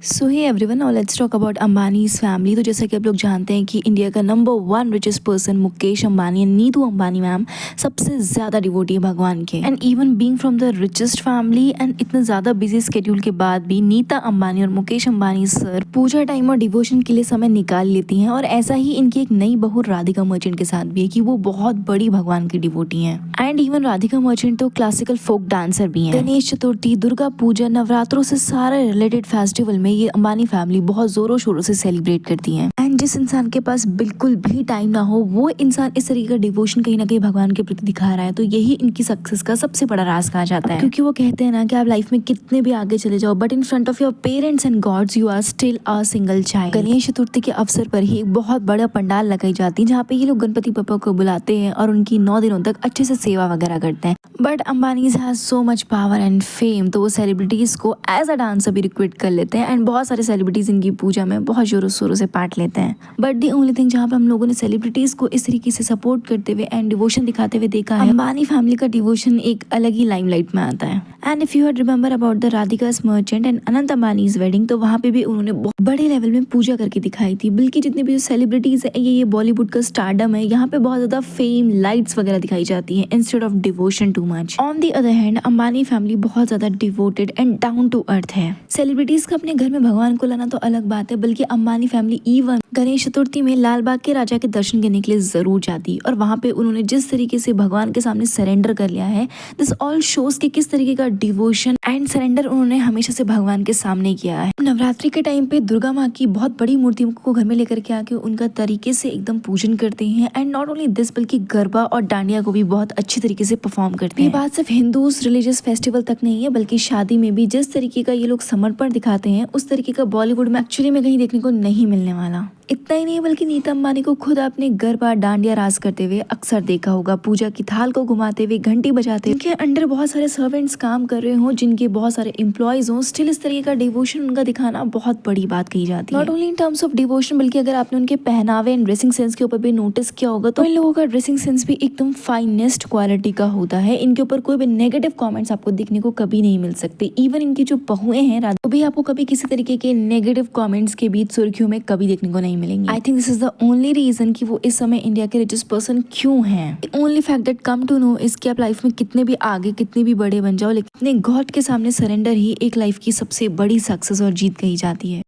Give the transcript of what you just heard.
So hey everyone, now let's talk about Ambanis family. तो जैसा कि आप लोग जानते हैं कि इंडिया का number 1 richest person Mukesh Ambani and Neetu Ambani ma'am सबसे ज़्यादा डिवोटी है भगवान के। And even being from the richest family and इतने ज़्यादा बिजी स्केड्यूल के बाद भी नीता अंबानी और मुकेश अंबानी सर पूजा टाइम और डिवोशन के लिए समय निकाल लेती हैं। और ऐसा ही इनकी एक नई बहू राधिका मर्चेंट के साथ भी है कि वो बहुत बड़ी भगवान की डिवोटी हैं। एंड इवन राधिका मर्चेंट तो क्लासिकल फोक डांसर भी हैं। गणेश चतुर्थी, दुर्गा पूजा, नवरात्रों से सारे रिलेटेड फेस्टिवल में ये अंबानी फैमिली बहुत जोरों शोरों से सेलिब्रेट करती है। एंड जिस इंसान के पास बिल्कुल भी टाइम ना हो वो इंसान इस तरीके का डिवोशन कहीं ना कहीं भगवान के प्रति दिखा रहा है, तो यही इनकी सक्सेस का सबसे बड़ा राज कहा जाता है। क्योंकि वो कहते हैं ना कि आप लाइफ में कितने भी आगे चले जाओ but in front of your parents and gods you are still a single child. Ganesh Chaturthi के अवसर पर ही एक बहुत बड़ा पंडाल लगाई जाती है जहाँ पे ये लोग गणपति बप्पा को बुलाते हैं और उनकी 9 दिनों तक अच्छे से सेवा वगैरह करते हैं। But Ambanis has so much power and fame, तो वो सेलिब्रिटीज को एज अ डांसर भी रिक्रूट कर लेते हैं। एंड बहुत सारे सेलिब्रिटीज इनकी पूजा में बहुत जोरों शोरों से पार्ट लेते हैं। बट दी ओनली थिंग जहाँ पे हम लोगों ने सेलिब्रिटीज को इस तरीके से सपोर्ट करते हुए एंड डिवोशन दिखाते हुए देखा है, अंबानी फैमिली का डिवोशन एक अलग ही लाइमलाइट में आता है। And if you had remember about the Radhika's Merchant and Anant Ambani's wedding, तो वहाँ पे भी उन्होंने बहुत बड़े लेवल में पूजा करके दिखाई थी। बल्कि जितने भी सेलिब्रिटीज है ये बॉलीवुड का स्टारडम है, यहाँ पे बहुत ज्यादा फेम, लाइट्स वगैरह दिखाई जाती है instead of devotion too much. On the other hand Ambani family बहुत ज्यादा devoted and down to earth है। सेलिब्रिटीज का अपने घर में भगवान को लाना तो अलग बात है, बल्कि अंबानी फैमिली इवन गणेश चतुर्थी में लाल बाग के राजा के दर्शन करने के लिए जरूर जाती। और वहाँ पे उन्होंने जिस तरीके से भगवान के सामने सरेंडर कर लिया है, दिस ऑल शोज कि किस तरीके का डिवोशन एंड सरेंडर उन्होंने हमेशा से भगवान के सामने किया है। नवरात्रि के टाइम पे दुर्गा माँ की बहुत बड़ी मूर्ति को घर में लेकर के आके उनका तरीके से एकदम पूजन करते हैं। एंड नॉट ओनली दिस बल्कि गरबा और डांडिया को भी बहुत अच्छी तरीके से परफॉर्म करते हैं। ये बात सिर्फ हिंदूज रिलीजियस फेस्टिवल तक नहीं है, बल्कि शादी में भी जिस तरीके का ये लोग समर्पण दिखाते हैं उस तरीके का बॉलीवुड में एक्चुअली में कहीं देखने को नहीं मिलने वाला। इतना ही नहीं बल्कि नीता अंबानी को खुद अपने गरबा डांडिया राज करते हुए अक्सर देखा होगा, पूजा की थाल को घुमाते हुए, घंटी बजाते हुए। इनके अंडर बहुत सारे सर्वेंट्स काम कर रहे हो, जिनके बहुत सारे एम्प्लॉयज हो, स्टिल इस तरीके का डिवोशन उनका दिखाना बहुत बड़ी बात कही जाती है। Not only in terms of devotion बल्कि अगर आपने उनके पहनावे एंड ड्रेसिंग सेंस के ऊपर भी नोटिस किया होगा तो इन लोगों का ड्रेसिंग सेंस भी एकदम फाइनेस्ट क्वालिटी का होता है। इनके ऊपर कोई भी नेगेटिव कॉमेंट्स आपको दिखने को कभी नहीं मिल सकते। इवन इनकी जो बहुएं हैं वो भी आपको कभी किसी तरीके के नेगेटिव कॉमेंट्स के बीच सुर्खियों में कभी देखने को नहीं मिलेंगी। I think this is the only reason कि वो इस समय इंडिया के रिचेस्ट पर्सन क्यों हैं। Only fact that come to know is कि आप लाइफ में कितने भी आगे, कितने भी बड़े बन जाओ, लेकिन अपने गॉड के सामने सरेंडर ही एक लाइफ की सबसे बड़ी सक्सेस और जीत कही जाती है।